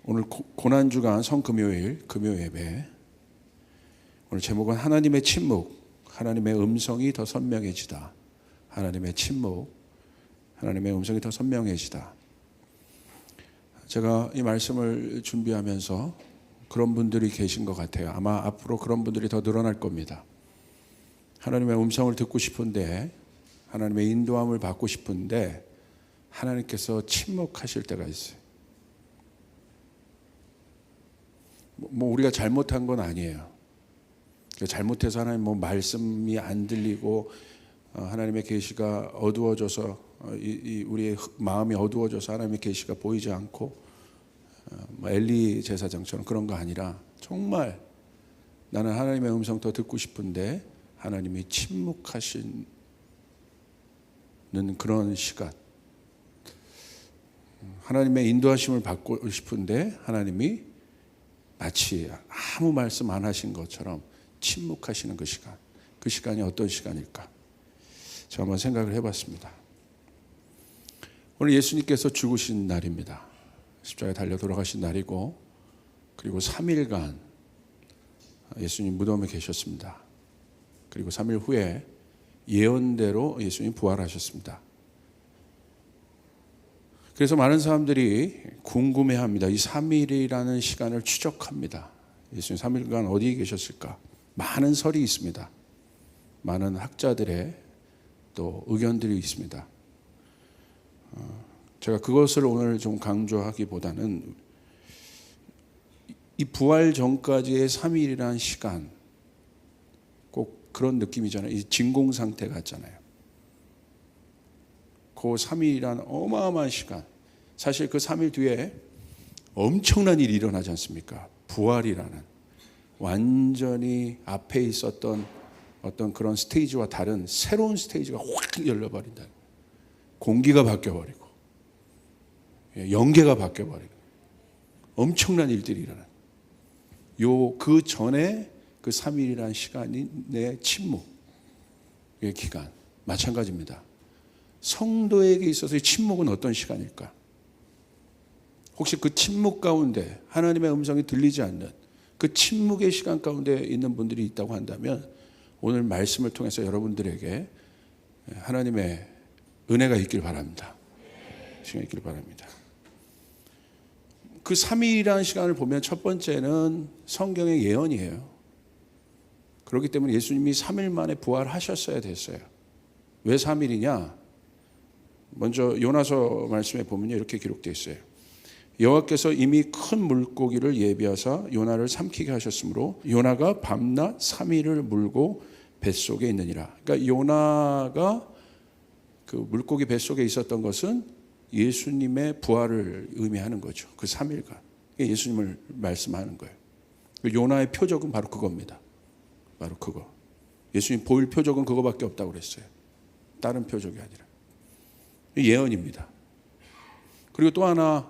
오늘 고난주간 성금요일 금요예배, 오늘 제목은 하나님의 침묵, 하나님의 음성이 더 선명해지다. 하나님의 침묵, 하나님의 음성이 더 선명해지다. 제가 이 말씀을 준비하면서 그런 분들이 계신 것 같아요. 아마 앞으로 그런 분들이 더 늘어날 겁니다. 하나님의 음성을 듣고 싶은데, 하나님의 인도함을 받고 싶은데 하나님께서 침묵하실 때가 있어요. 우리가 잘못한 건 아니에요. 잘못해서 하나님 말씀이 안 들리고 하나님의 계시가 어두워져서 우리의 마음이 어두워져서 하나님의 계시가 보이지 않고 엘리 제사장처럼 그런 거 아니라 정말 나는 하나님의 음성 더 듣고 싶은데 하나님이 침묵하시는 그런 시간, 하나님의 인도하심을 받고 싶은데 하나님이 마치 아무 말씀 안 하신 것처럼 침묵하시는 그 시간, 그 시간이 어떤 시간일까? 제가 한번 생각을 해봤습니다. 오늘 예수님께서 죽으신 날입니다. 십자가에 달려 돌아가신 날이고, 그리고 3일간 예수님 무덤에 계셨습니다. 그리고 3일 후에 예언대로 예수님 부활하셨습니다. 그래서 많은 사람들이 궁금해합니다. 이 3일이라는 시간을 추적합니다. 예수님 3일간 어디에 계셨을까? 많은 설이 있습니다. 많은 학자들의 또 의견들이 있습니다. 제가 그것을 오늘 좀 강조하기보다는 이 부활 전까지의 3일이라는 시간, 꼭 그런 느낌이잖아요. 이 진공 상태 같잖아요. 그 3일이라는 어마어마한 시간, 사실 그 3일 뒤에 엄청난 일이 일어나지 않습니까? 부활이라는 완전히 앞에 있었던 어떤 그런 스테이지와 다른 새로운 스테이지가 확 열려버린다. 공기가 바뀌어버리고 연계가 바뀌어버리고 엄청난 일들이 일어나요. 그 전에 그 3일이라는 시간이 내 침묵의 기간, 마찬가지입니다. 성도에게 있어서의 침묵은 어떤 시간일까? 혹시 그 침묵 가운데 하나님의 음성이 들리지 않는 그 침묵의 시간 가운데 있는 분들이 있다고 한다면 오늘 말씀을 통해서 여러분들에게 하나님의 은혜가 있길 바랍니다. 시간이 있길 바랍니다. 그 3일이라는 시간을 보면 첫 번째는 성경의 예언이에요. 그렇기 때문에 예수님이 3일 만에 부활하셨어야 됐어요. 왜 3일이냐? 먼저 요나서 말씀에 보면 이렇게 기록되어 있어요. 여호와께서 이미 큰 물고기를 예비하사 요나를 삼키게 하셨으므로 요나가 밤낮 3일을 물고 뱃속에 있느니라. 그러니까 요나가 그 물고기 뱃속에 있었던 것은 예수님의 부활을 의미하는 거죠. 그 3일간 예수님을 말씀하는 거예요. 요나의 표적은 바로 그겁니다. 바로 그거. 예수님 보일 표적은 그거밖에 없다고 그랬어요. 다른 표적이 아니라. 예언입니다. 그리고 또 하나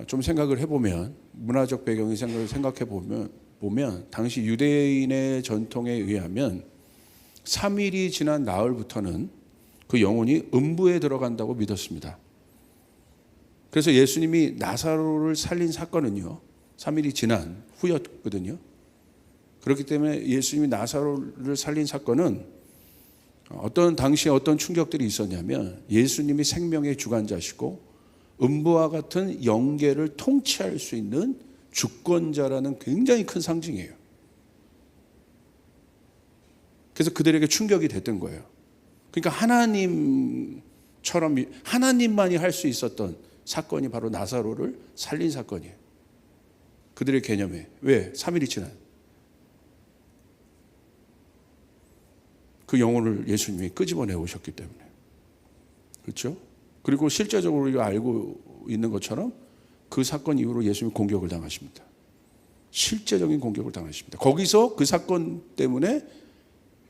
좀 생각을 해보면, 문화적 배경의 생각을 생각해 보면 당시 유대인의 전통에 의하면 3일이 지난 나흘부터는 그 영혼이 음부에 들어간다고 믿었습니다. 그래서 예수님이 나사로를 살린 사건은요 3일이 지난 후였거든요. 그렇기 때문에 예수님이 나사로를 살린 사건은 당시에 어떤 충격들이 있었냐면 예수님이 생명의 주관자시고 음부와 같은 영계를 통치할 수 있는 주권자라는 굉장히 큰 상징이에요. 그래서 그들에게 충격이 됐던 거예요. 그러니까 하나님만이 할 수 있었던 사건이 바로 나사로를 살린 사건이에요. 그들의 개념에. 왜? 3일이 지난 그 영혼을 예수님이 끄집어내 오셨기 때문에. 그렇죠? 그리고 실제적으로 우리가 알고 있는 것처럼 그 사건 이후로 예수님이 공격을 당하십니다. 실제적인 공격을 당하십니다. 거기서 그 사건 때문에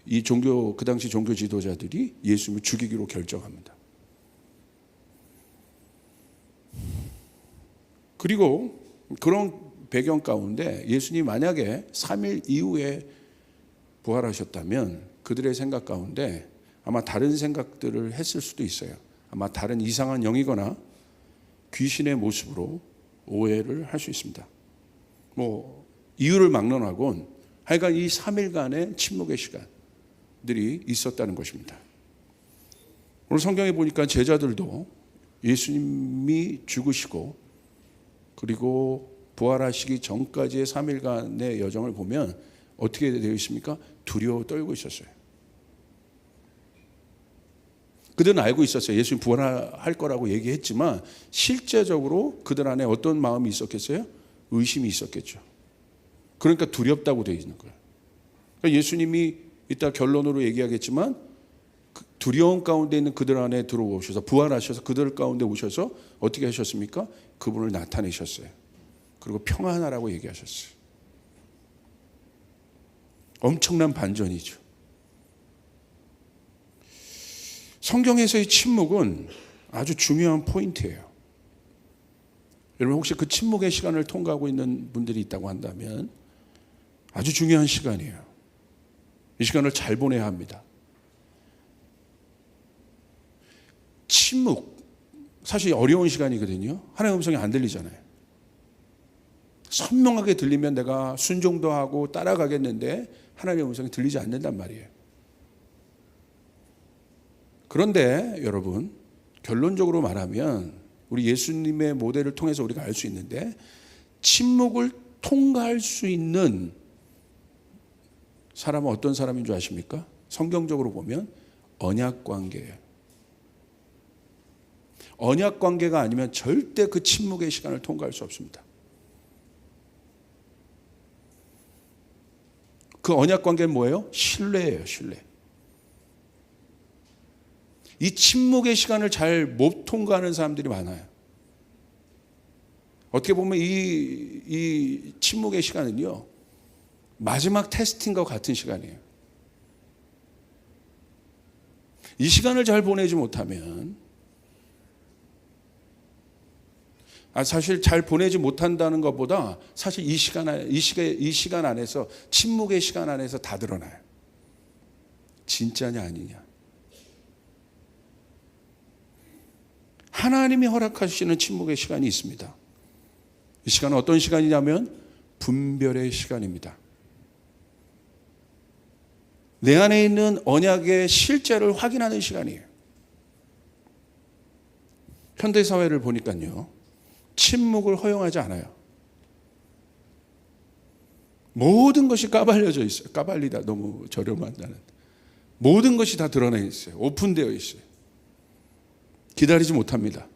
그 당시 종교 지도자들이 예수님을 죽이기로 결정합니다. 그리고 그런 배경 가운데 예수님이 만약에 3일 이후에 부활하셨다면 그들의 생각 가운데 아마 다른 생각들을 했을 수도 있어요. 아마 다른 이상한 영이거나 귀신의 모습으로 오해를 할 수 있습니다. 뭐 이유를 막론하곤 하여간 이 3일간의 침묵의 시간들이 있었다는 것입니다. 오늘 성경에 보니까 제자들도 예수님이 죽으시고 그리고 부활하시기 전까지의 3일간의 여정을 보면 어떻게 되어 있습니까? 두려워 떨고 있었어요. 그들은 알고 있었어요. 예수님 부활할 거라고 얘기했지만 실제적으로 그들 안에 어떤 마음이 있었겠어요? 의심이 있었겠죠. 그러니까 두렵다고 되어 있는 거예요. 그러니까 예수님이 이따 결론으로 얘기하겠지만 두려움 가운데 있는 그들 안에 들어오셔서 부활하셔서 그들 가운데 오셔서 어떻게 하셨습니까? 그분을 나타내셨어요. 그리고 평안하라고 얘기하셨어요. 엄청난 반전이죠. 성경에서의 침묵은 아주 중요한 포인트예요. 여러분 혹시 그 침묵의 시간을 통과하고 있는 분들이 있다고 한다면 아주 중요한 시간이에요. 이 시간을 잘 보내야 합니다. 침묵, 사실 어려운 시간이거든요. 하나님의 음성이 안 들리잖아요. 선명하게 들리면 내가 순종도 하고 따라가겠는데 하나님의 음성이 들리지 않는단 말이에요. 그런데 여러분 결론적으로 말하면 우리 예수님의 모델을 통해서 우리가 알 수 있는데 침묵을 통과할 수 있는 사람은 어떤 사람인 줄 아십니까? 성경적으로 보면 언약 관계예요. 언약 관계가 아니면 절대 그 침묵의 시간을 통과할 수 없습니다. 그 언약 관계는 뭐예요? 신뢰예요, 신뢰. 이 침묵의 시간을 잘 못 통과하는 사람들이 많아요. 어떻게 보면 이 침묵의 시간은요, 마지막 테스팅과 같은 시간이에요. 이 시간을 잘 보내지 못하면, 사실 잘 보내지 못한다는 것보다 사실 이 시간 안에서, 침묵의 시간 안에서 다 드러나요. 진짜냐 아니냐. 하나님이 허락하시는 침묵의 시간이 있습니다. 이 시간은 어떤 시간이냐면 분별의 시간입니다. 내 안에 있는 언약의 실제를 확인하는 시간이에요. 현대사회를 보니까요, 침묵을 허용하지 않아요. 모든 것이 까발려져 있어요. 까발리다 너무 저렴하다는. 모든 것이 다 드러나 있어요. 오픈되어 있어요. 기다리지 못합니다.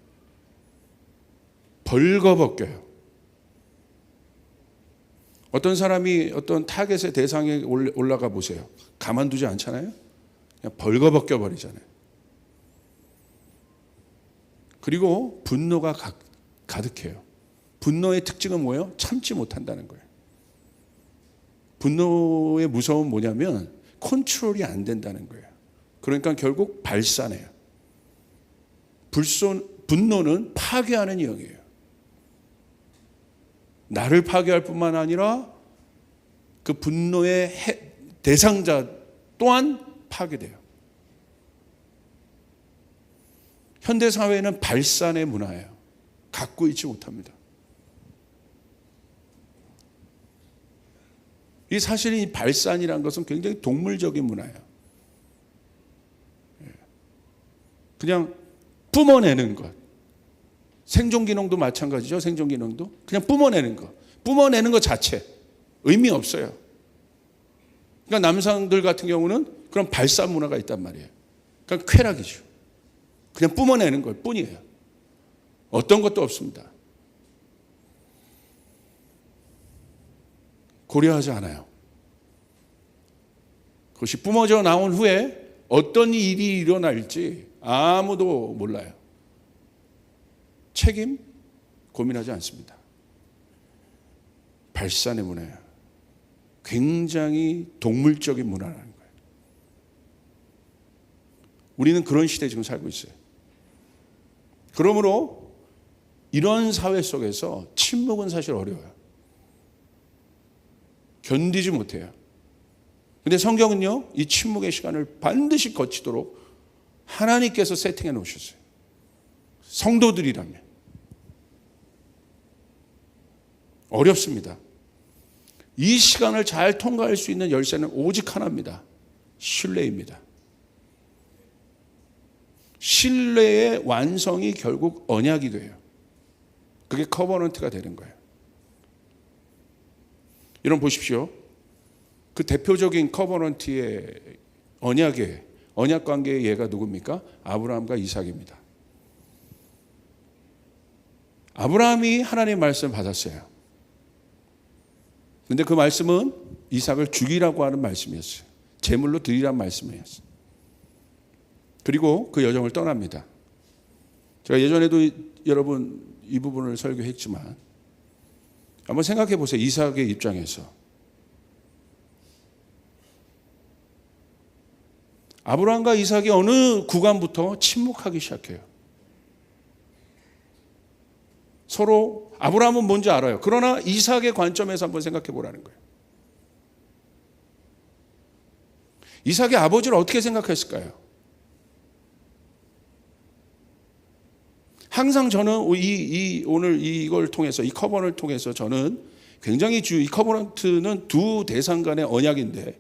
벌거벗겨요. 어떤 사람이 어떤 타겟의 대상에 올라가 보세요. 가만두지 않잖아요. 그냥 벌거벗겨 버리잖아요. 그리고 분노가 가득해요. 분노의 특징은 뭐예요? 참지 못한다는 거예요. 분노의 무서움은 뭐냐면 컨트롤이 안 된다는 거예요. 그러니까 결국 발산해요. 분노는 파괴하는 영이에요. 나를 파괴할 뿐만 아니라 그 분노의 대상자 또한 파괴돼요. 현대사회는 발산의 문화예요. 갖고 있지 못합니다. 이 사실 이 발산이라는 것은 굉장히 동물적인 문화예요. 그냥 뿜어내는 것. 생존기능도 마찬가지죠. 생존기능도 그냥 뿜어내는 것. 뿜어내는 것 자체 의미 없어요. 그러니까 남성들 같은 경우는 그런 발산 문화가 있단 말이에요. 그러니까 쾌락이죠. 그냥 뿜어내는 것 뿐이에요. 어떤 것도 없습니다. 고려하지 않아요. 그것이 뿜어져 나온 후에 어떤 일이 일어날지 아무도 몰라요. 책임 고민하지 않습니다. 발산의 문화예요. 굉장히 동물적인 문화라는 거예요. 우리는 그런 시대에 지금 살고 있어요. 그러므로 이런 사회 속에서 침묵은 사실 어려워요. 견디지 못해요. 근데 성경은요, 이 침묵의 시간을 반드시 거치도록 하나님께서 세팅해 놓으셨어요. 성도들이라면. 어렵습니다. 이 시간을 잘 통과할 수 있는 열쇠는 오직 하나입니다. 신뢰입니다. 신뢰의 완성이 결국 언약이 돼요. 그게 커버넌트가 되는 거예요. 여러분 보십시오. 그 대표적인 커버넌트의 언약 관계의 예가 누굽니까? 아브라함과 이삭입니다. 아브라함이 하나님의 말씀을 받았어요. 그런데 그 말씀은 이삭을 죽이라고 하는 말씀이었어요. 제물로 드리라는 말씀이었어요. 그리고 그 여정을 떠납니다. 제가 예전에도 여러분 이 부분을 설교했지만 한번 생각해 보세요. 이삭의 입장에서 아브라함과 이삭이 어느 구간부터 침묵하기 시작해요. 서로 아브라함은 뭔지 알아요. 그러나 이삭의 관점에서 한번 생각해 보라는 거예요. 이삭의 아버지를 어떻게 생각했을까요? 항상 저는 오늘 이걸 통해서 이 커버넌트를 통해서 저는 굉장히 이 커버넌트는 두 대상 간의 언약인데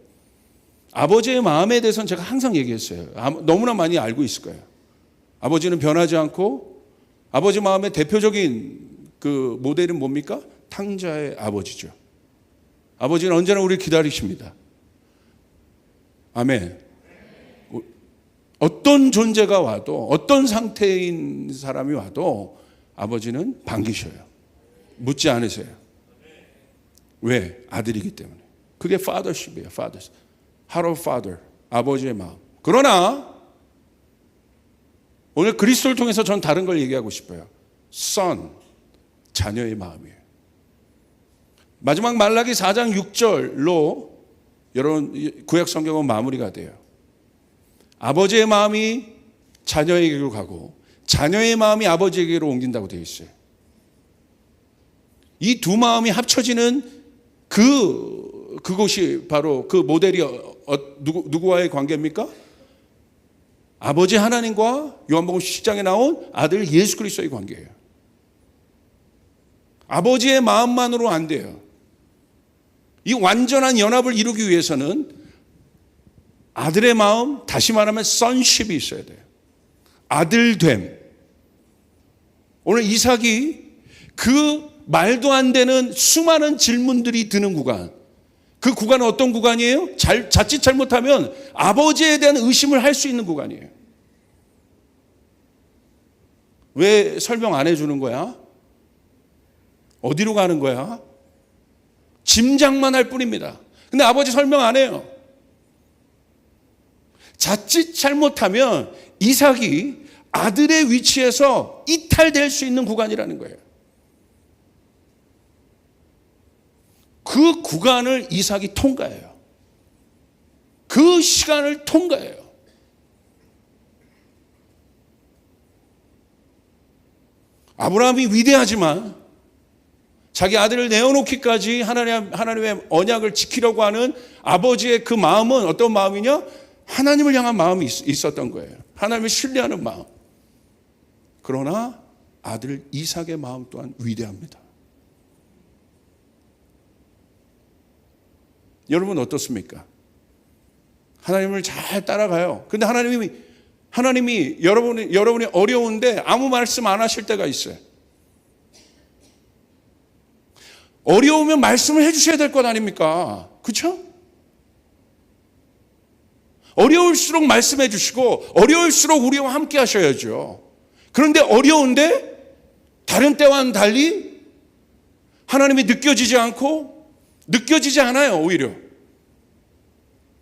아버지의 마음에 대해서는 제가 항상 얘기했어요. 너무나 많이 알고 있을 거예요. 아버지는 변하지 않고 아버지 마음의 대표적인 그 모델은 뭡니까? 탕자의 아버지죠. 아버지는 언제나 우리를 기다리십니다. 아멘. 어떤 존재가 와도 어떤 상태인 사람이 와도 아버지는 반기셔요. 묻지 않으세요. 왜? 아들이기 때문에. 그게 fathership이에요. fathers. Heart of father. 아버지의 마음. 그러나 오늘 그리스도를 통해서 전 다른 걸 얘기하고 싶어요. son. 자녀의 마음이에요. 마지막 말라기 4장 6절로 여러분 구약 성경은 마무리가 돼요. 아버지의 마음이 자녀에게로 가고 자녀의 마음이 아버지에게로 옮긴다고 되어 있어요. 이 두 마음이 합쳐지는 그곳이 바로 그 모델이 누구와의 관계입니까? 아버지 하나님과 요한복음 10장에 나온 아들 예수 그리스도의 관계예요. 아버지의 마음만으로 안 돼요. 이 완전한 연합을 이루기 위해서는 아들의 마음, 다시 말하면 sonship이 있어야 돼요. 아들됨. 오늘 이삭이 그 말도 안 되는 수많은 질문들이 드는 구간. 그 구간은 어떤 구간이에요? 자칫 잘못하면 아버지에 대한 의심을 할 수 있는 구간이에요. 왜 설명 안 해주는 거야? 어디로 가는 거야? 짐작만 할 뿐입니다. 근데 아버지 설명 안 해요. 자칫 잘못하면 이삭이 아들의 위치에서 이탈될 수 있는 구간이라는 거예요. 그 구간을 이삭이 통과해요. 그 시간을 통과해요. 아브라함이 위대하지만 자기 아들을 내어놓기까지 하나님의 언약을 지키려고 하는 아버지의 그 마음은 어떤 마음이냐? 하나님을 향한 마음이 있었던 거예요. 하나님을 신뢰하는 마음. 그러나 아들 이삭의 마음 또한 위대합니다. 여러분 어떻습니까? 하나님을 잘 따라가요. 근데 하나님이 여러분이 어려운데 아무 말씀 안 하실 때가 있어요. 어려우면 말씀을 해주셔야 될 것 아닙니까? 그렇죠? 어려울수록 말씀해 주시고 어려울수록 우리와 함께 하셔야죠. 그런데 어려운데 다른 때와는 달리 하나님이 느껴지지 않아요. 오히려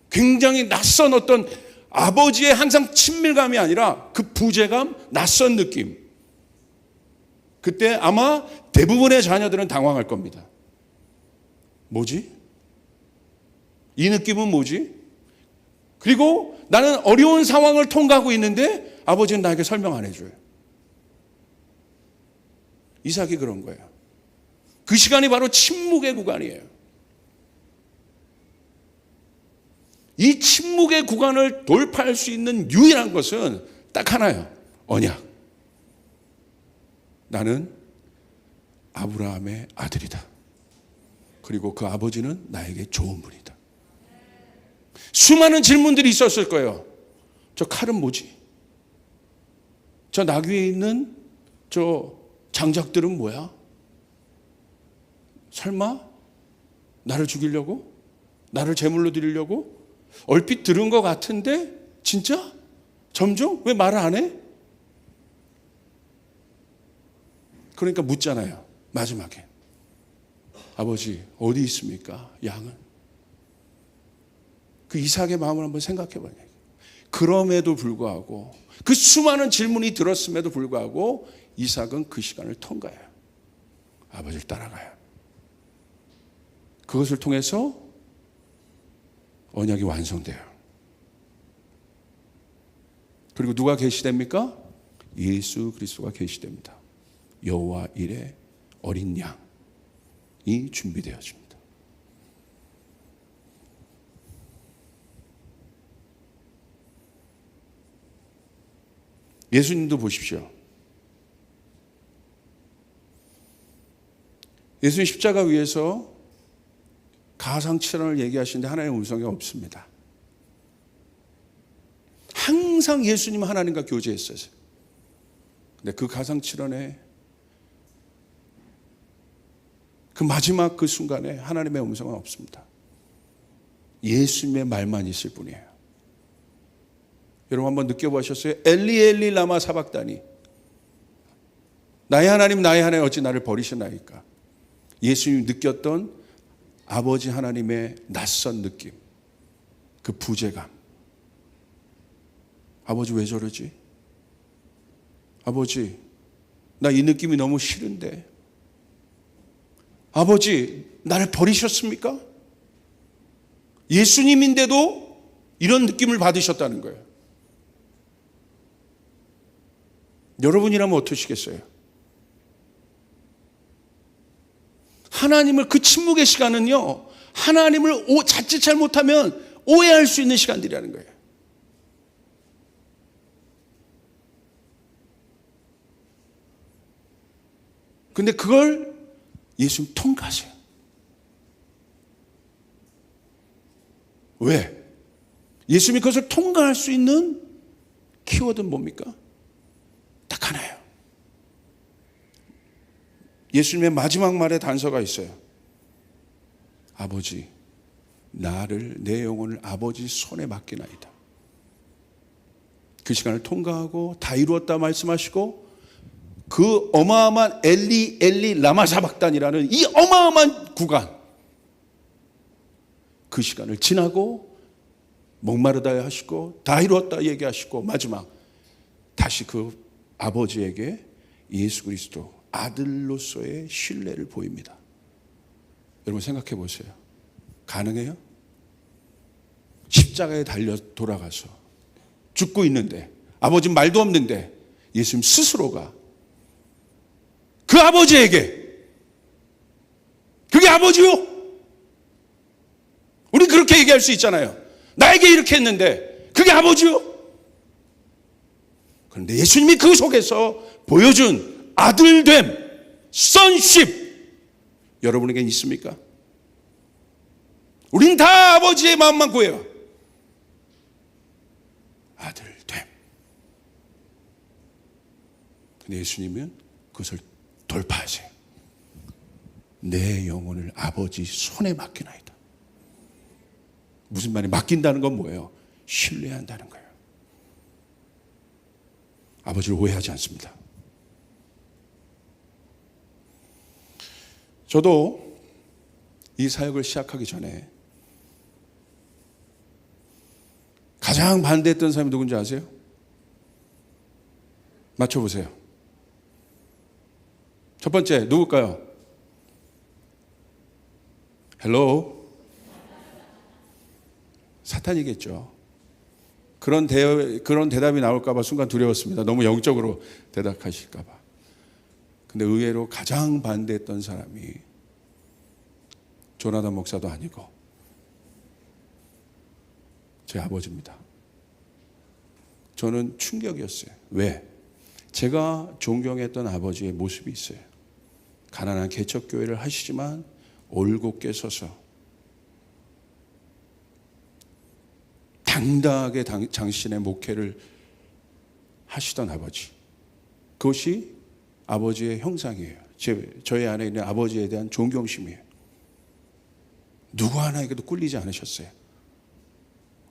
굉장히 낯선 어떤 아버지의 항상 친밀감이 아니라 그 부재감, 낯선 느낌. 그때 아마 대부분의 자녀들은 당황할 겁니다. 뭐지? 이 느낌은 뭐지? 그리고 나는 어려운 상황을 통과하고 있는데 아버지는 나에게 설명 안 해줘요. 이삭이 그런 거예요. 그 시간이 바로 침묵의 구간이에요. 이 침묵의 구간을 돌파할 수 있는 유일한 것은 딱 하나예요. 언약. 나는 아브라함의 아들이다. 그리고 그 아버지는 나에게 좋은 분이다. 수많은 질문들이 있었을 거예요. 저 칼은 뭐지? 저 나귀에 있는 저 장작들은 뭐야? 설마 나를 죽이려고? 나를 제물로 드리려고? 얼핏 들은 것 같은데 진짜? 점점? 왜 말을 안 해? 그러니까 묻잖아요. 마지막에. 아버지 어디 있습니까? 양은. 그 이삭의 마음을 한번 생각해 봐요. 그럼에도 불구하고 그 수많은 질문이 들었음에도 불구하고 이삭은 그 시간을 통과해요. 아버지를 따라가요. 그것을 통해서 언약이 완성돼요. 그리고 누가 계시됩니까? 예수 그리스도가 계시됩니다. 여호와 일의 어린 양이 준비되어집니다. 예수님도 보십시오. 예수님 십자가 위에서 가상칠언을 얘기하시는데 하나님의 음성이 없습니다. 항상 예수님은 하나님과 교제했어요. 근데 그 가상칠언에 그 마지막 그 순간에 하나님의 음성은 없습니다. 예수님의 말만 있을 뿐이에요. 여러분 한번 느껴보셨어요? 엘리 엘리 라마 사박다니. 나의 하나님 어찌 나를 버리셨나이까. 예수님이 느꼈던 아버지 하나님의 낯선 느낌, 그 부재감. 아버지 왜 저러지? 아버지 나 이 느낌이 너무 싫은데. 아버지 나를 버리셨습니까? 예수님인데도 이런 느낌을 받으셨다는 거예요. 여러분이라면 어떠시겠어요? 하나님을 그 침묵의 시간은요, 하나님을 자칫 잘못하면 오해할 수 있는 시간들이라는 거예요. 근데 그걸 예수님 통과하세요. 왜? 예수님이 그것을 통과할 수 있는 키워드는 뭡니까? 딱 하나예요. 예수님의 마지막 말에 단서가 있어요. 아버지, 내 영혼을 아버지 손에 맡기나이다. 그 시간을 통과하고 다 이루었다 말씀하시고 그 어마어마한 엘리 엘리 라마 사박단이라는 이 어마어마한 구간, 그 시간을 지나고 목마르다 하시고 다 이루었다 얘기하시고 마지막 다시 그 아버지에게 예수 그리스도 아들로서의 신뢰를 보입니다. 여러분 생각해 보세요. 가능해요? 십자가에 달려 돌아가서 죽고 있는데 아버지 말도 없는데 예수님 스스로가 그 아버지에게, 그게 아버지요? 우리 그렇게 얘기할 수 있잖아요. 나에게 이렇게 했는데 그게 아버지요? 그런데 예수님이 그 속에서 보여준 아들됨, sonship, 여러분에겐 있습니까? 우린 다 아버지의 마음만 구해요. 아들됨. 근데 예수님은 그것을 돌파하세요. 내 영혼을 아버지 손에 맡기나이다. 무슨 말이 맡긴다는 건 뭐예요? 신뢰한다는 거예요. 아버지를 오해하지 않습니다. 저도 이 사역을 시작하기 전에 가장 반대했던 사람이 누군지 아세요? 맞춰보세요. 첫 번째 누굴까요? 헬로? 사탄이겠죠. 그런 대답이 나올까 봐 순간 두려웠습니다. 너무 영적으로 대답하실까 봐. 근데 의외로 가장 반대했던 사람이 조나단 목사도 아니고 제 아버지입니다. 저는 충격이었어요. 왜? 제가 존경했던 아버지의 모습이 있어요. 가난한 개척교회를 하시지만 올곧게 서서 당당하게 당신의 목회를 하시던 아버지. 그것이 아버지의 형상이에요. 저희 안에 있는 아버지에 대한 존경심이에요. 누구 하나에게도 꿀리지 않으셨어요.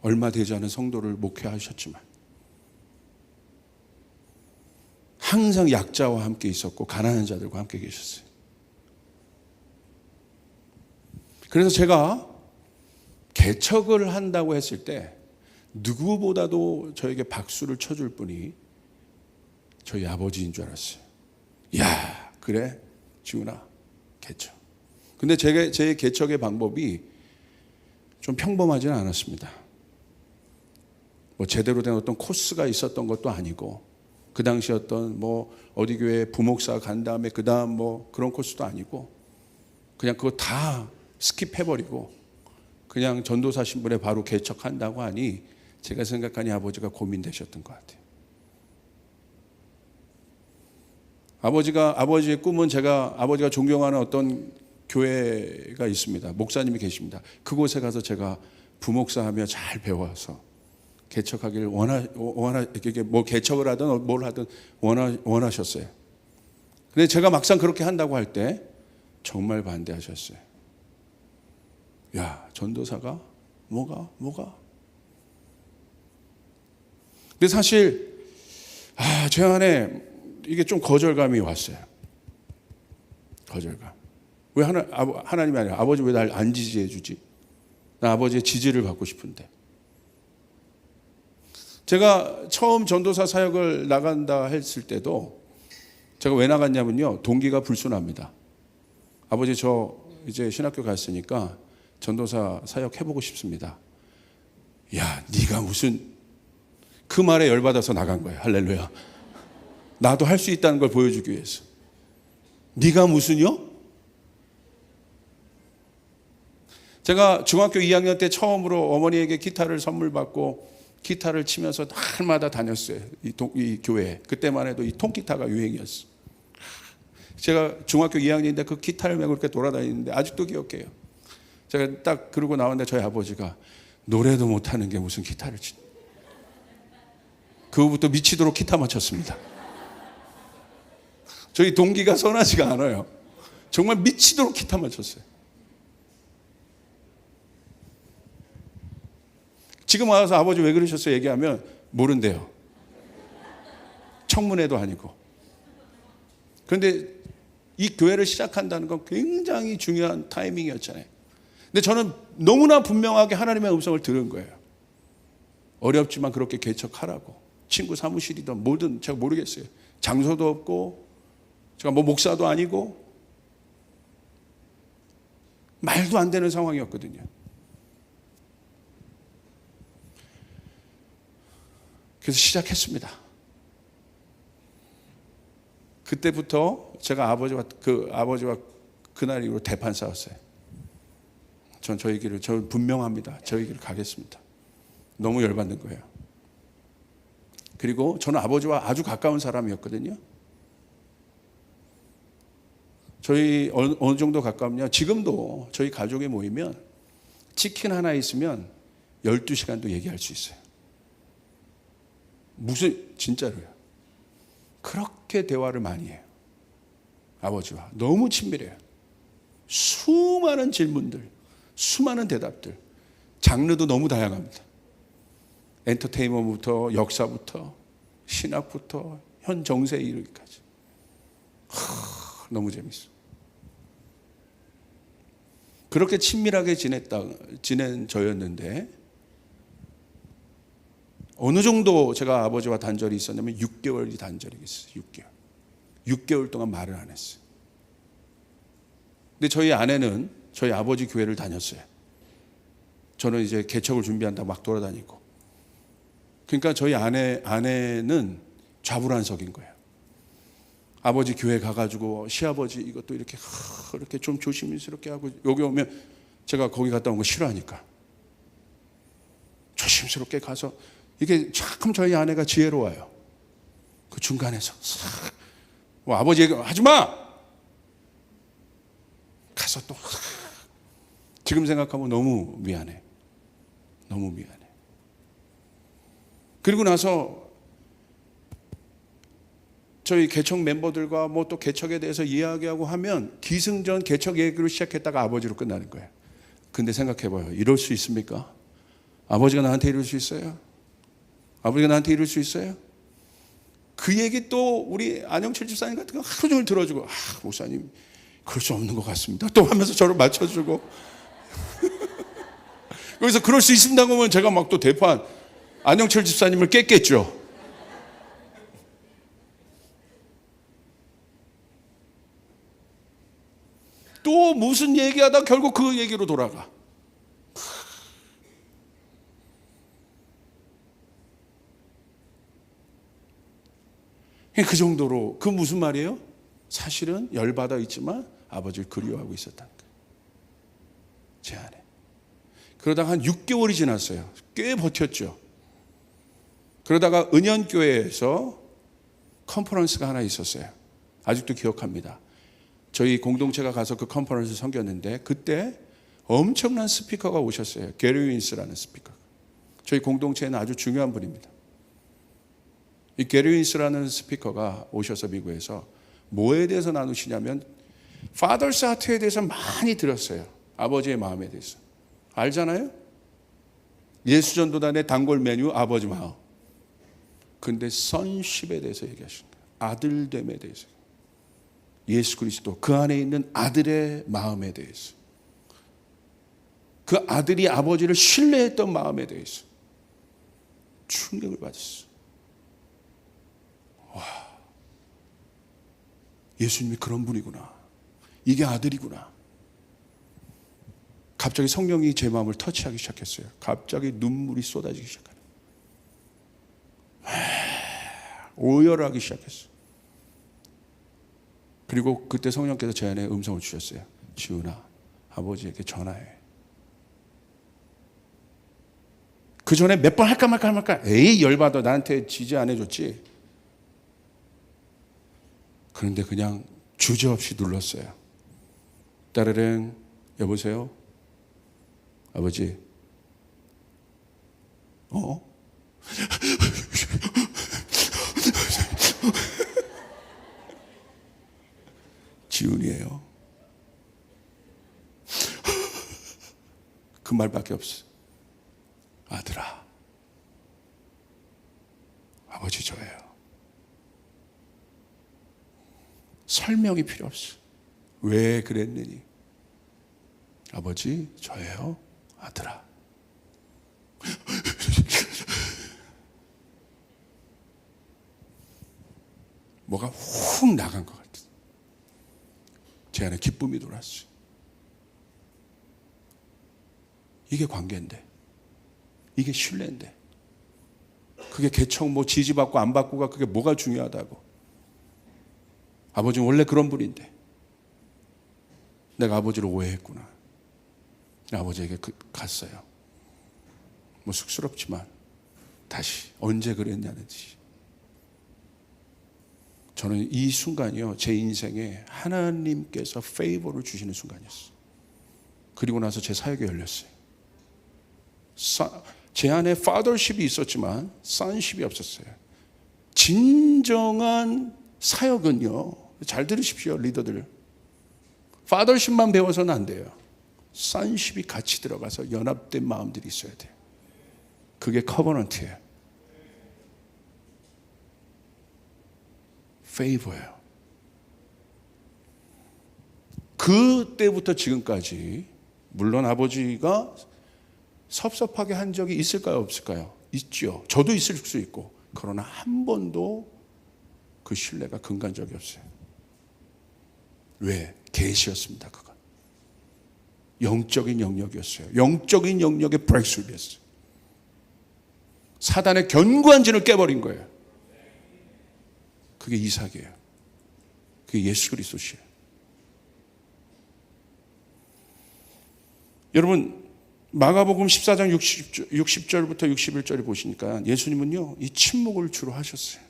얼마 되지 않은 성도를 목회하셨지만 항상 약자와 함께 있었고 가난한 자들과 함께 계셨어요. 그래서 제가 개척을 한다고 했을 때 누구보다도 저에게 박수를 쳐줄 분이 저희 아버지인 줄 알았어요. 야, 그래 지훈아 개척. 근데 제 개척의 방법이 좀 평범하지는 않았습니다. 뭐 제대로 된 어떤 코스가 있었던 것도 아니고 그 당시 어떤 뭐 어디 교회 부목사 간 다음에 그 다음 뭐 그런 코스도 아니고 그냥 그거 다 스킵해버리고 그냥 전도사 신분에 바로 개척한다고 하니 제가 생각하니 아버지가 고민되셨던 것 같아요. 아버지의 꿈은 아버지가 존경하는 어떤 교회가 있습니다. 목사님이 계십니다. 그곳에 가서 제가 부목사하며 잘 배워서 개척하기를 뭐 개척을 하든 뭘 하든 원하셨어요. 근데 제가 막상 그렇게 한다고 할 때 정말 반대하셨어요. 야, 전도사가 뭐가? 근데 사실 제 안에 이게 좀 거절감이 왔어요. 거절감. 왜 하나님이 아니라 아버지 왜 날 안 지지해 주지? 나 아버지의 지지를 받고 싶은데. 제가 처음 전도사 사역을 나간다 했을 때도 제가 왜 나갔냐면요. 동기가 불순합니다. 아버지 저 이제 신학교 갔으니까 전도사 사역 해보고 싶습니다. 야, 네가 무슨 그 말에 열받아서 나간 거예요. 할렐루야. 나도 할 수 있다는 걸 보여주기 위해서. 네가 무슨요? 제가 중학교 2학년 때 처음으로 어머니에게 기타를 선물 받고 기타를 치면서 날마다 다녔어요. 이 교회에. 그때만 해도 이 통기타가 유행이었어요. 제가 중학교 2학년인데 그 기타를 메고 이렇게 돌아다니는데 아직도 기억해요. 제가 딱 그러고 나왔는데 저희 아버지가 노래도 못하는 게 무슨 기타를 치냐. 그거부터 미치도록 기타 맞췄습니다. 저희 동기가 선하지가 않아요. 정말 미치도록 기타 맞췄어요. 지금 와서 아버지 왜 그러셨어요? 얘기하면 모른대요. 청문회도 아니고. 그런데 이 교회를 시작한다는 건 굉장히 중요한 타이밍이었잖아요. 근데 저는 너무나 분명하게 하나님의 음성을 들은 거예요. 어렵지만 그렇게 개척하라고. 친구 사무실이든 뭐든 제가 모르겠어요. 장소도 없고 제가 뭐 목사도 아니고 말도 안 되는 상황이었거든요. 그래서 시작했습니다. 그때부터 제가 아버지와 그날 이후로 대판 싸웠어요. 전 저희 길을, 저 분명합니다. 저희 길을 가겠습니다. 너무 열받는 거예요. 그리고 저는 아버지와 아주 가까운 사람이었거든요. 저희 어느 정도 가깝냐? 지금도 저희 가족에 모이면 치킨 하나 있으면 12시간도 얘기할 수 있어요. 진짜로요. 그렇게 대화를 많이 해요. 아버지와. 너무 친밀해요. 수많은 질문들, 수많은 대답들. 장르도 너무 다양합니다. 엔터테인먼트부터 역사부터 신학부터 현 정세에 이르기까지. 너무 재밌어. 그렇게 친밀하게 지낸 저였는데 어느 정도 제가 아버지와 단절이 있었냐면 6개월이 단절이 있어요. 6개월 동안 말을 안 했어요. 근데 저희 아내는 저희 아버지 교회를 다녔어요. 저는 이제 개척을 준비한다 막 돌아다니고. 그러니까 저희 아내는 좌불안석인 거예요. 아버지 교회 가가지고 시아버지 이것도 이렇게 좀 조심스럽게 하고 여기 오면 제가 거기 갔다 온 거 싫어하니까 조심스럽게 가서 이게 참 저희 아내가 지혜로워요. 그 중간에서 아버지 얘기 하지 마. 가서 또 지금 생각하면 너무 미안해. 너무 미안해. 그리고 나서 저희 개척 멤버들과 뭐 또 개척에 대해서 이야기하고 하면 기승전 개척 얘기로 시작했다가 아버지로 끝나는 거예요. 근데 생각해봐요. 이럴 수 있습니까? 아버지가 나한테 이럴 수 있어요? 아버지가 나한테 이럴 수 있어요? 그 얘기 또 우리 안영철 집사님 같은 거 하루 종일 들어주고, 목사님 그럴 수 없는 것 같습니다 또 하면서 저를 맞춰주고 여기서 그럴 수 있습니다고 하면 제가 막 또 대판 안영철 집사님을 깼겠죠. 또 무슨 얘기하다 결국 그 얘기로 돌아가. 그 정도로, 그 무슨 말이에요? 사실은 열받아 있지만 아버지를 그리워하고 있었다는 거예요. 제 안에. 그러다가 한 6개월이 지났어요. 꽤 버텼죠. 그러다가 은연교회에서 컨퍼런스가 하나 있었어요. 아직도 기억합니다. 저희 공동체가 가서 그 컨퍼런스를 섬겼는데 그때 엄청난 스피커가 오셨어요. 게리 윈스라는 스피커. 저희 공동체에는 아주 중요한 분입니다. 이 게리 윈스라는 스피커가 오셔서 미국에서 뭐에 대해서 나누시냐면 Father's Heart에 대해서 많이 들었어요. 아버지의 마음에 대해서. 알잖아요? 예수전도단의 단골 메뉴 아버지 마음. 근데 sonship에 대해서 얘기하신 거예요. 아들됨에 대해서. 예수 그리스도 그 안에 있는 아들의 마음에 대해서. 그 아들이 아버지를 신뢰했던 마음에 대해서 충격을 받았어요. 와, 예수님이 그런 분이구나. 이게 아들이구나. 갑자기 성령이 제 마음을 터치하기 시작했어요. 갑자기 눈물이 쏟아지기 시작하는. 오열하기 시작했어요. 그리고 그때 성령께서 제 안에 음성을 주셨어요. 지훈아, 아버지에게 전화해. 그 전에 몇 번 할까 말까. 에이, 열받아. 나한테 지지 안 해줬지. 그런데 그냥 주저없이 눌렀어요. 따르릉, 여보세요? 아버지. 지훈이에요. 그 말밖에 없어. 아들아, 아버지 저예요. 설명이 필요 없어. 왜 그랬느니? 아버지 저예요. 아들아. 뭐가 훅 나간 것 같아. 제 안에 기쁨이 돌았어요. 이게 관계인데, 이게 신뢰인데, 그게 개척 뭐 지지받고 안 받고가 그게 뭐가 중요하다고. 아버지는 원래 그런 분인데 내가 아버지를 오해했구나. 아버지에게 갔어요. 뭐 쑥스럽지만 다시 언제 그랬냐는 듯이. 저는 이 순간이요, 제 인생에 하나님께서 페이버를 주시는 순간이었어요. 그리고 나서 제 사역이 열렸어요. 제 안에 fathership이 있었지만 sonship이 없었어요. 진정한 사역은요, 잘 들으십시오 리더들, fathership만 배워서는 안 돼요. sonship이 같이 들어가서 연합된 마음들이 있어야 돼요. 그게 커버넌트예요. 페이버예요. 그때부터 지금까지 물론 아버지가 섭섭하게 한 적이 있을까요, 없을까요? 있죠. 저도 있을 수 있고. 그러나 한 번도 그 신뢰가 근간 적이 없어요. 왜? 계시였습니다. 그건 영적인 영역이었어요. 영적인 영역의 브레이크스루였어요. 사단의 견고한 진을 깨버린 거예요. 그게 이삭이에요. 그게 예수 그리스도시에요. 여러분, 마가복음 14장 60절부터 61절을 보시니까 예수님은요, 이 침묵을 주로 하셨어요.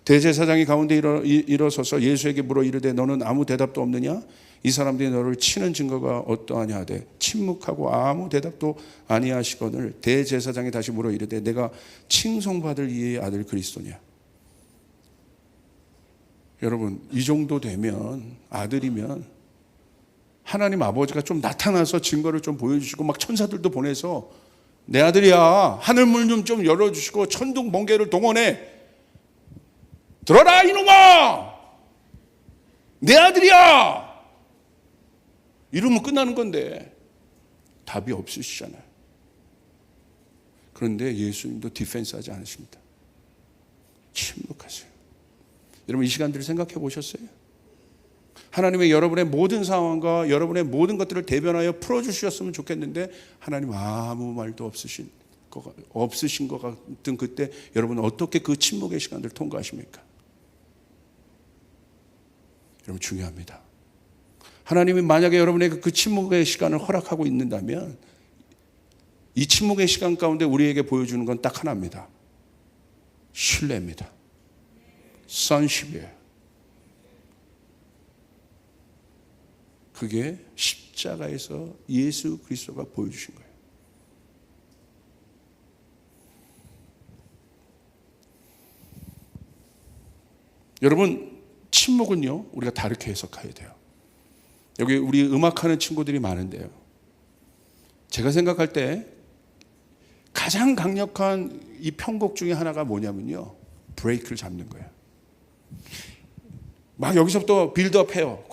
대제사장이 가운데 일어서서 예수에게 물어 이르되 너는 아무 대답도 없느냐? 이 사람들이 너를 치는 증거가 어떠하냐 하되 침묵하고 아무 대답도 아니하시거늘 대제사장이 다시 물어 이르되 내가 칭송받을 이의 아들 그리스도냐. 여러분, 이 정도 되면, 아들이면 하나님 아버지가 좀 나타나서 증거를 좀 보여주시고 막 천사들도 보내서 내 아들이야, 하늘문 좀 열어주시고 천둥 번개를 동원해, 들어라 이놈아, 내 아들이야, 이러면 끝나는 건데 답이 없으시잖아요. 그런데 예수님도 디펜스하지 않으십니다. 침묵하세요. 여러분, 이 시간들을 생각해 보셨어요? 하나님의 여러분의 모든 상황과 여러분의 모든 것들을 대변하여 풀어주셨으면 좋겠는데 하나님 아무 말도 없으신 것 같은 그때 여러분은 어떻게 그 침묵의 시간들을 통과하십니까? 여러분, 중요합니다. 하나님이 만약에 여러분에게 그 침묵의 시간을 허락하고 있는다면 이 침묵의 시간 가운데 우리에게 보여주는 건 딱 하나입니다. 신뢰입니다. sonship이에요. 그게 십자가에서 예수 그리스도가 보여주신 거예요. 여러분, 침묵은요, 우리가 다르게 해석해야 돼요. 여기 우리 음악하는 친구들이 많은데요, 제가 생각할 때 가장 강력한 이 편곡 중에 하나가 뭐냐면요, 브레이크를 잡는 거예요. 막 여기서부터 빌드업 해요.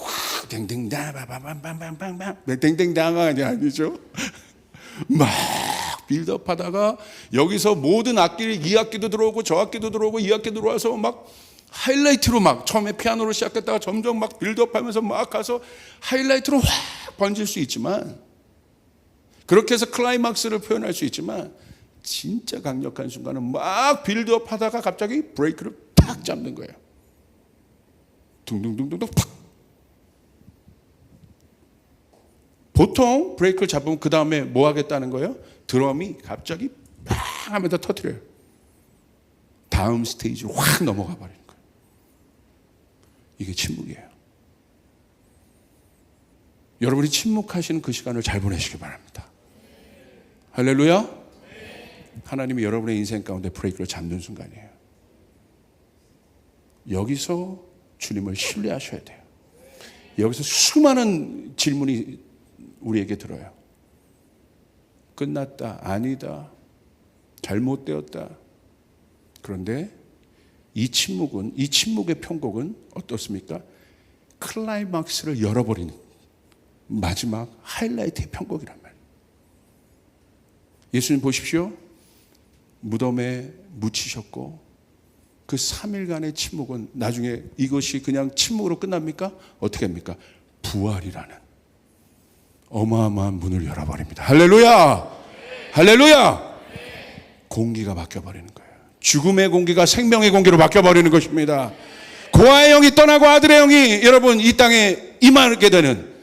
댕댕다바바밤밤밤밤, 댕댕당이 아니죠. 막 빌드업 하다가 여기서 모든 악기를, 이 악기도 들어오고 저 악기도 들어오고 이 악기 들어와서 막 하이라이트로 막 처음에 피아노로 시작했다가 점점 막 빌드업 하면서 막 가서 하이라이트로 확 번질 수 있지만, 그렇게 해서 클라이막스를 표현할 수 있지만, 진짜 강력한 순간은 막 빌드업 하다가 갑자기 브레이크를 탁 잡는 거예요. 둥둥둥둥둥 탁. 보통 브레이크를 잡으면 그 다음에 뭐 하겠다는 거예요? 드럼이 갑자기 팡 하면서 터뜨려요. 다음 스테이지로 확 넘어가 버리는 거예요. 이게 침묵이에요. 여러분이 침묵하시는 그 시간을 잘 보내시기 바랍니다. 할렐루야. 하나님이 여러분의 인생 가운데 브레이크를 잡는 순간이에요. 여기서 주님을 신뢰하셔야 돼요. 여기서 수많은 질문이 우리에게 들어요. 끝났다, 아니다, 잘못되었다. 그런데 이 침묵의 편곡은 어떻습니까? 클라이막스를 열어버리는 마지막 하이라이트의 편곡이란 말이에요. 예수님 보십시오. 무덤에 묻히셨고 그 3일간의 침묵은 나중에 이것이 그냥 침묵으로 끝납니까? 어떻게 합니까? 부활이라는 어마어마한 문을 열어버립니다. 할렐루야! 할렐루야! 공기가 바뀌어버리는 거예요. 죽음의 공기가 생명의 공기로 바뀌어버리는 것입니다. 고아의 영이 떠나고 아들의 영이 여러분 이 땅에 임하게 되는,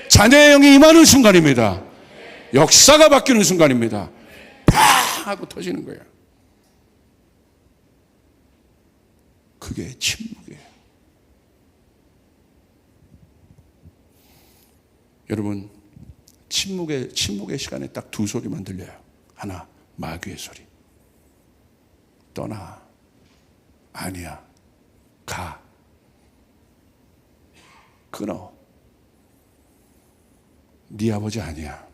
자녀의 영이 임하는 순간입니다. 역사가 바뀌는 순간입니다. 팍 하고 터지는 거예요. 그게 침묵이에요. 여러분, 침묵의 시간에 딱 두 소리만 들려요. 하나, 마귀의 소리. 떠나. 아니야. 가. 끊어. 네 아버지 아니야.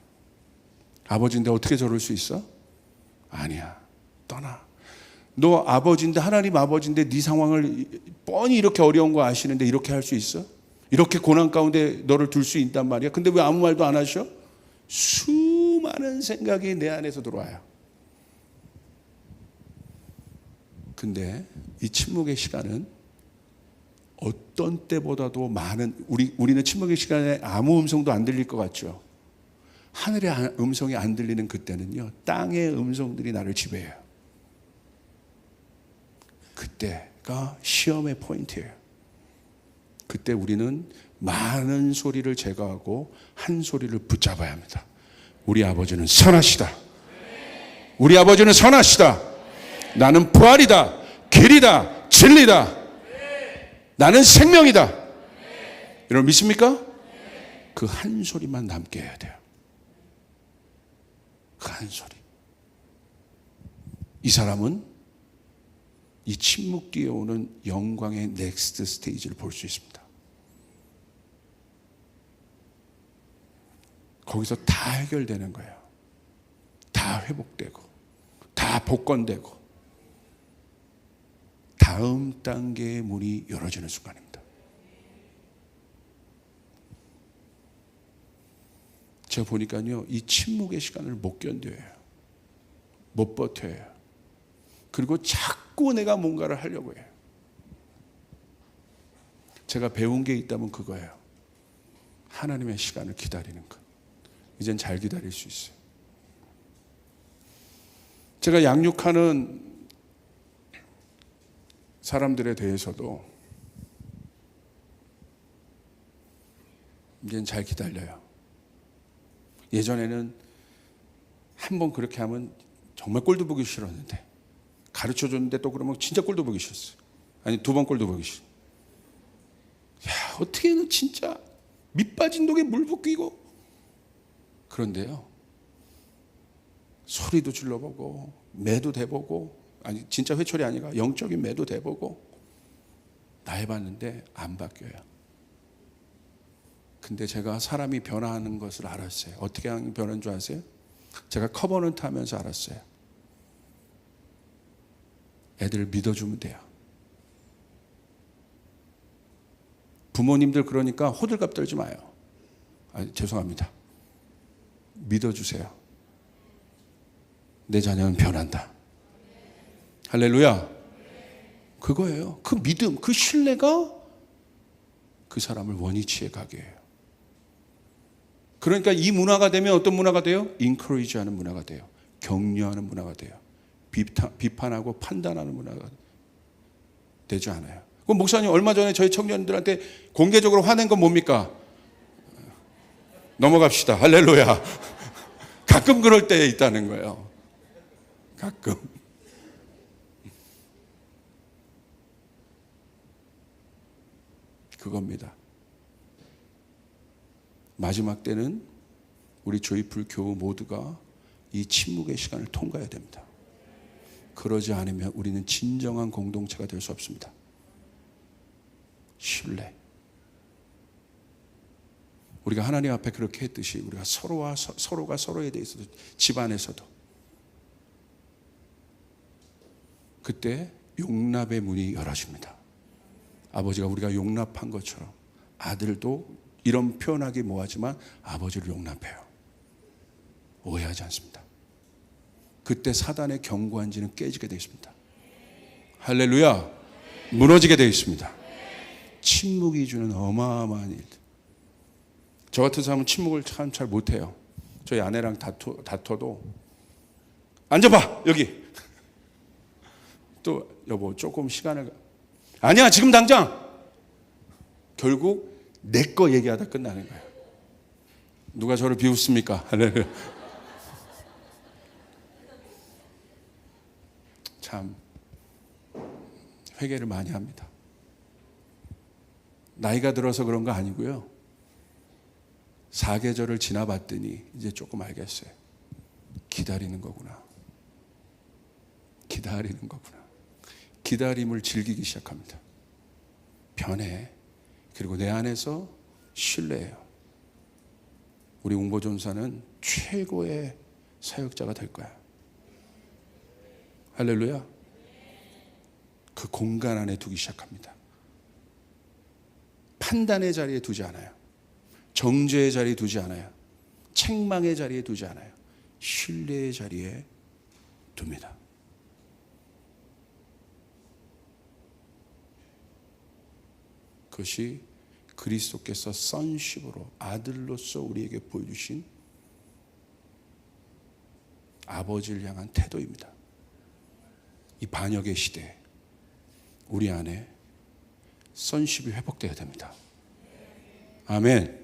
아버지인데 어떻게 저럴 수 있어? 아니야. 떠나. 너 아버지인데, 하나님 아버지인데 네 상황을 뻔히 이렇게 어려운 거 아시는데 이렇게 할 수 있어? 이렇게 고난 가운데 너를 둘 수 있단 말이야. 근데 왜 아무 말도 안 하셔? 수많은 생각이 내 안에서 들어와요. 근데 이 침묵의 시간은 어떤 때보다도 많은, 우리는 침묵의 시간에 아무 음성도 안 들릴 것 같죠. 하늘의 음성이 안 들리는 그때는요, 땅의 음성들이 나를 지배해요. 그때가 시험의 포인트예요. 그때 우리는 많은 소리를 제거하고 한 소리를 붙잡아야 합니다. 우리 아버지는 선하시다. 우리 아버지는 선하시다. 나는 부활이다, 길이다, 진리다. 나는 생명이다. 여러분 믿습니까? 그 한 소리만 남게 해야 돼요. 그 한 소리. 이 사람은 이 침묵 뒤에 오는 영광의 넥스트 스테이지를 볼 수 있습니다. 거기서 다 해결되는 거예요. 다 회복되고, 다 복권되고, 다음 단계의 문이 열어지는 순간입니다. 제가 보니까요, 이 침묵의 시간을 못 견뎌요. 못 버텨요. 그리고 자꾸 내가 뭔가를 하려고 해요. 제가 배운 게 있다면 그거예요. 하나님의 시간을 기다리는 것. 이젠 잘 기다릴 수 있어요. 제가 양육하는 사람들에 대해서도 이젠 잘 기다려요. 예전에는 한번 그렇게 하면 정말 꼴도 보기 싫었는데, 가르쳐줬는데 또 그러면 진짜 꼴도 보기 싫었어요. 아니, 2번 꼴도 보기 싫어. 야, 어떻게는 진짜 밑 빠진 독에 물 붓기고. 그런데요, 소리도 질러보고 매도 대보고, 아니 진짜 회초리 아니라 영적인 매도 대보고 다 해봤는데 안 바뀌어요. 근데 제가 사람이 변화하는 것을 알았어요. 어떻게 하는 변화인 줄 아세요? 제가 커버넌트 하면서 알았어요. 애들 믿어주면 돼요. 부모님들 그러니까 호들갑 떨지 마요. 죄송합니다. 믿어주세요. 내 자녀는 변한다. 할렐루야. 그거예요. 그 믿음, 그 신뢰가 그 사람을 원위치에 가게 해요. 그러니까 이 문화가 되면 어떤 문화가 돼요? 인커리지하는 문화가 돼요. 격려하는 문화가 돼요. 비판하고 판단하는 문화가 되지 않아요. 그럼 목사님, 얼마 전에 저희 청년들한테 공개적으로 화낸 건 뭡니까? 넘어갑시다. 할렐루야. 가끔 그럴 때 있다는 거예요. 가끔. 그겁니다. 마지막 때는 우리 조이풀 교우 모두가 이 침묵의 시간을 통과해야 됩니다. 그러지 않으면 우리는 진정한 공동체가 될 수 없습니다. 신뢰. 우리가 하나님 앞에 그렇게 했듯이 우리가 서로가 서로에 대해서도, 집안에서도 그때 용납의 문이 열어집니다. 아버지가 우리가 용납한 것처럼 아들도 이런 표현하기 뭐하지만 아버지를 용납해요. 오해하지 않습니다. 그때 사단의 견고한지는 깨지게 되어 있습니다. 할렐루야. 무너지게 되어 있습니다. 침묵이 주는 어마어마한 일. 저 같은 사람은 침묵을 참 잘 못해요. 저희 아내랑 다퉈도 앉아봐 여기. 또 여보 조금 시간을, 아니야 지금 당장. 결국 내 거 얘기하다 끝나는 거예요. 누가 저를 비웃습니까? 참 회개를 많이 합니다. 나이가 들어서 그런 거 아니고요. 사계절을 지나봤더니 이제 조금 알겠어요. 기다리는 거구나. 기다리는 거구나. 기다림을 즐기기 시작합니다. 변해. 그리고 내 안에서 신뢰해요. 우리 웅보존사는 최고의 사역자가 될 거야. 할렐루야. 그 공간 안에 두기 시작합니다. 판단의 자리에 두지 않아요. 정죄의 자리에 두지 않아요. 책망의 자리에 두지 않아요. 신뢰의 자리에 둡니다. 그것이 그리스도께서 선십으로 아들로서 우리에게 보여주신 아버지를 향한 태도입니다. 이 반역의 시대에 우리 안에 선십이 회복되어야 됩니다. 아멘.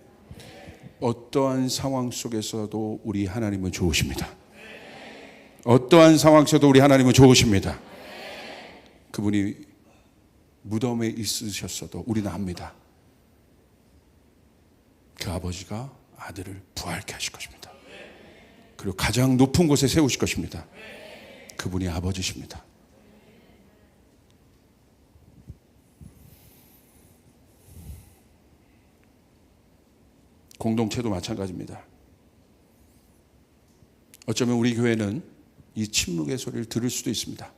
어떠한 상황 속에서도 우리 하나님은 좋으십니다. 어떠한 상황 속에서도 우리 하나님은 좋으십니다. 그분이 무덤에 있으셨어도 우리는 압니다. 그 아버지가 아들을 부활케 하실 것입니다. 그리고 가장 높은 곳에 세우실 것입니다. 그분이 아버지십니다. 공동체도 마찬가지입니다. 어쩌면 우리 교회는 이 침묵의 소리를 들을 수도 있습니다.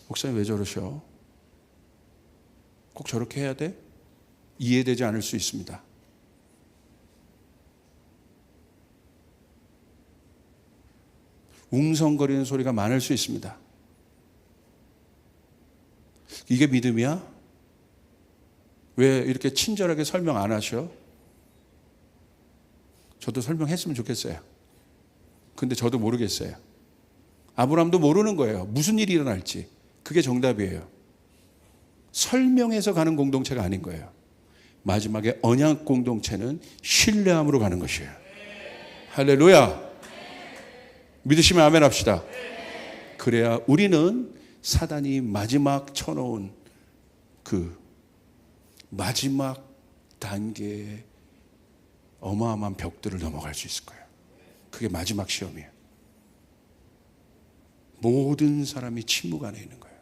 목사님 왜 저러셔? 꼭 저렇게 해야 돼? 이해되지 않을 수 있습니다. 웅성거리는 소리가 많을 수 있습니다. 이게 믿음이야? 왜 이렇게 친절하게 설명 안 하셔? 저도 설명했으면 좋겠어요. 근데 저도 모르겠어요. 아브라함도 모르는 거예요. 무슨 일이 일어날지. 그게 정답이에요. 설명해서 가는 공동체가 아닌 거예요. 마지막에 언약 공동체는 신뢰함으로 가는 것이에요. 할렐루야. 믿으시면 아멘 합시다. 그래야 우리는 사단이 마지막 쳐놓은 그 마지막 단계의 어마어마한 벽들을 넘어갈 수 있을 거예요. 그게 마지막 시험이에요. 모든 사람이 침묵 안에 있는 거예요.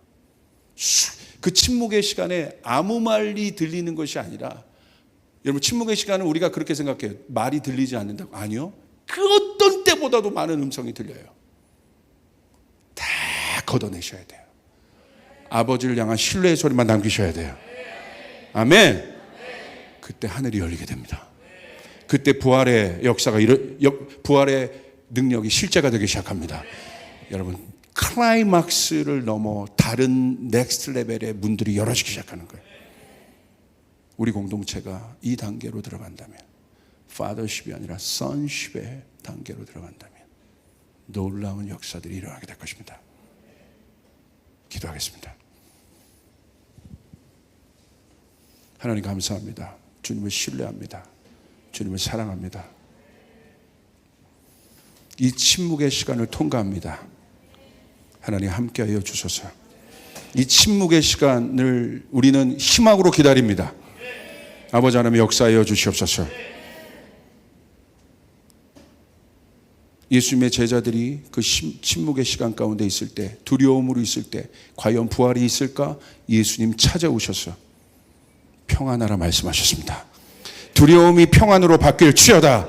그 침묵의 시간에 아무 말이 들리는 것이 아니라, 여러분 침묵의 시간은 우리가 그렇게 생각해요. 말이 들리지 않는다고. 아니요. 그 어떤 때보다도 많은 음성이 들려요. 다 걷어내셔야 돼요. 아버지를 향한 신뢰의 소리만 남기셔야 돼요. 아멘. 그때 하늘이 열리게 됩니다. 그때 부활의 역사가 부활의 능력이 실제가 되기 시작합니다. 여러분 클라이막스를 넘어 다른 넥스트 레벨의 문들이 열어지기 시작하는 거예요. 우리 공동체가 이 단계로 들어간다면, fathership이 아니라 sonship의 단계로 들어간다면 놀라운 역사들이 일어나게 될 것입니다. 기도하겠습니다. 하나님 감사합니다. 주님을 신뢰합니다. 주님을 사랑합니다. 이 침묵의 시간을 통과합니다. 하나님 함께하여 주소서. 이 침묵의 시간을 우리는 희망으로 기다립니다. 아버지 하나님 역사하여 주시옵소서. 예수님의 제자들이 그 침묵의 시간 가운데 있을 때, 두려움으로 있을 때 과연 부활이 있을까? 예수님 찾아오셔서 평안하라 말씀하셨습니다. 두려움이 평안으로 바뀔지어다.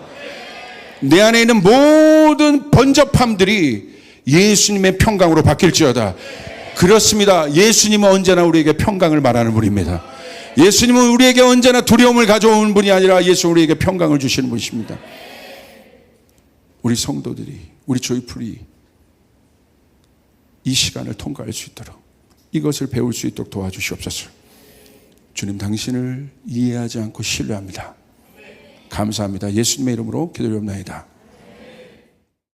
내 안에 있는 모든 번잡함들이 예수님의 평강으로 바뀔지어다. 그렇습니다. 예수님은 언제나 우리에게 평강을 말하는 분입니다. 예수님은 우리에게 언제나 두려움을 가져오는 분이 아니라 예수 우리에게 평강을 주시는 분이십니다. 우리 성도들이, 우리 조이풀이 이 시간을 통과할 수 있도록, 이것을 배울 수 있도록 도와주시옵소서. 주님 당신을 이해하지 않고 신뢰합니다. 감사합니다. 예수님의 이름으로 기도드리옵나이다.